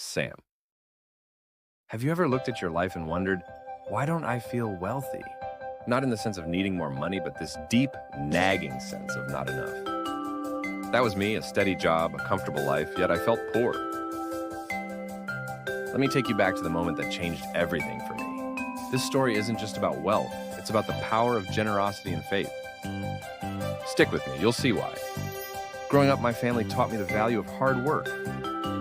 Sam. Have you ever looked at your life and wondered, why don't I feel wealthy? Not in the sense of needing more money, but this deep, nagging sense of not enough. That was me, a steady job, a comfortable life, yet I felt poor. Let me take you back to the moment that changed everything for me. This story isn't just about wealth, it's about the power of generosity and faith. Stick with me, you'll see why. Growing up, my family taught me the value of hard work.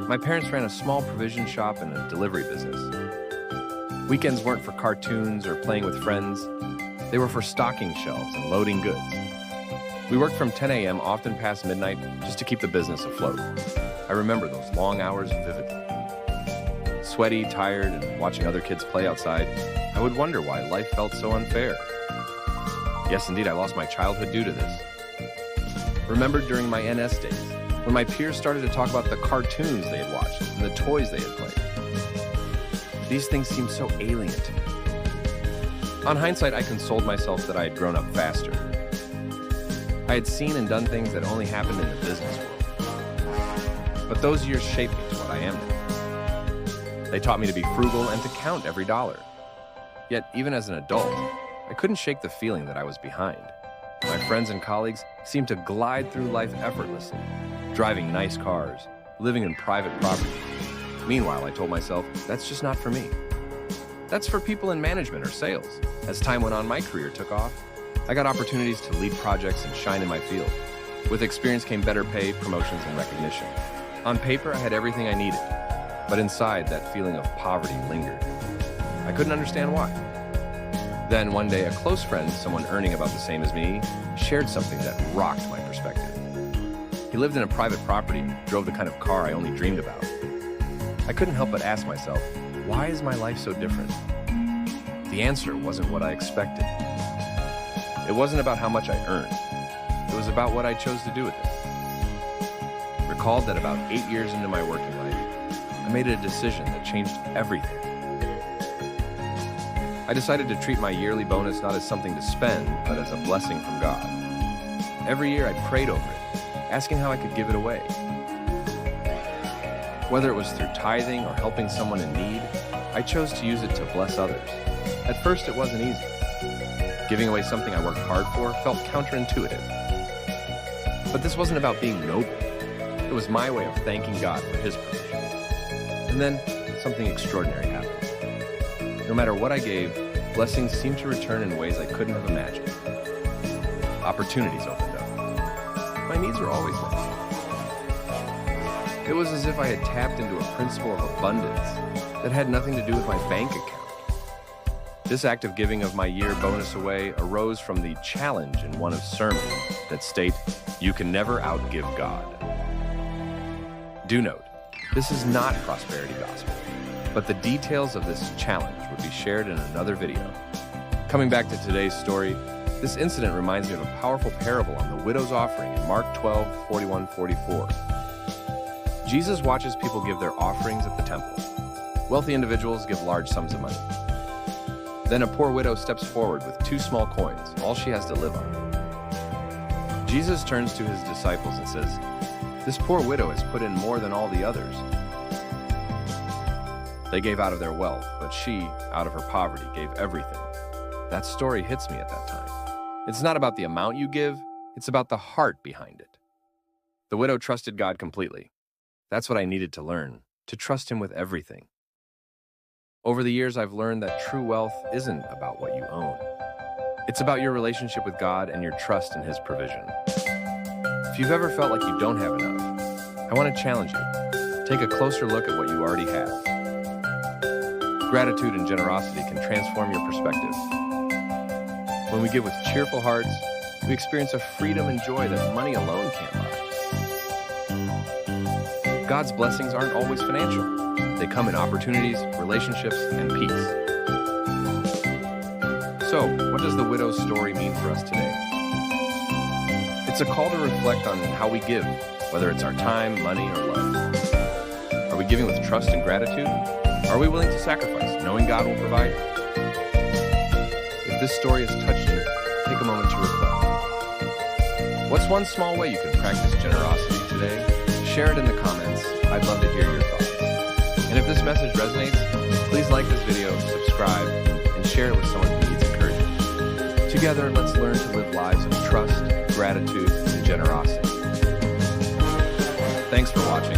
My parents ran a small provision shop and a delivery business. Weekends weren't for cartoons or playing with friends. They were for stocking shelves and loading goods. We worked from 10 a.m., often past midnight, just to keep the business afloat. I remember those long hours vividly. Sweaty, tired, and watching other kids play outside, I would wonder why life felt so unfair. Yes, indeed, I lost my childhood due to this. Remembered during my NS days, when my peers started to talk about the cartoons they had watched and the toys they had played. These things seemed so alien to me. On hindsight, I consoled myself that I had grown up faster. I had seen and done things that only happened in the business world. But those years shaped me to what I am now. They taught me to be frugal and to count every dollar. Yet, even as an adult, I couldn't shake the feeling that I was behind. My friends and colleagues seemed to glide through life effortlessly, driving nice cars, living in private property. Meanwhile, I told myself, that's just not for me. That's for people in management or sales. As time went on, my career took off. I got opportunities to lead projects and shine in my field. With experience came better pay, promotions, and recognition. On paper, I had everything I needed, but inside, that feeling of poverty lingered. I couldn't understand why. Then one day, a close friend, someone earning about the same as me, shared something that rocked my perspective. He lived in a private property and drove the kind of car I only dreamed about. I couldn't help but ask myself, why is my life so different? The answer wasn't what I expected. It wasn't about how much I earned. It was about what I chose to do with it. Recalled that about 8 years into my working life, I made a decision that changed everything. I decided to treat my yearly bonus not as something to spend, but as a blessing from God. Every year I prayed over it, asking how I could give it away. Whether it was through tithing or helping someone in need, I chose to use it to bless others. At first, it wasn't easy. Giving away something I worked hard for felt counterintuitive. But this wasn't about being noble. It was my way of thanking God for His provision. And then, something extraordinary happened. No matter what I gave, blessings seemed to return in ways I couldn't have imagined. Opportunities opened up. My needs were always met. It was as if I had tapped into a principle of abundance that had nothing to do with my bank account. This act of giving of my year bonus away arose from the challenge in one of sermons that state, you can never outgive God. Do note, this is not prosperity gospel, but the details of this challenge would be shared in another video. Coming back to today's story, this incident reminds me of a powerful parable on the widow's offering in Mark 12:41-44. Jesus watches people give their offerings at the temple. Wealthy individuals give large sums of money. Then a poor widow steps forward with 2 small coins, all she has to live on. Jesus turns to his disciples and says, "This poor widow has put in more than all the others. They gave out of their wealth, but she, out of her poverty, gave everything." That story hits me at that time. It's not about the amount you give, it's about the heart behind it. The widow trusted God completely. That's what I needed to learn, to trust Him with everything. Over the years, I've learned that true wealth isn't about what you own. It's about your relationship with God and your trust in His provision. If you've ever felt like you don't have enough, I want to challenge you. Take a closer look at what you already have. Gratitude and generosity can transform your perspective. When we give with cheerful hearts, we experience a freedom and joy that money alone can't buy. God's blessings aren't always financial. They come in opportunities, relationships, and peace. So, what does the widow's story mean for us today? It's a call to reflect on how we give, whether it's our time, money, or love. Are we giving with trust and gratitude? Are we willing to sacrifice, knowing God will provide? If this story has touched you, take a moment to reflect. What's one small way you can practice generosity today? Share it in the comments. I'd love to hear your thoughts. And this message resonates, please like this video, subscribe, and share it with someone who needs encouragement. Together, let's learn to live lives of trust, gratitude, and generosity. Thanks for watching.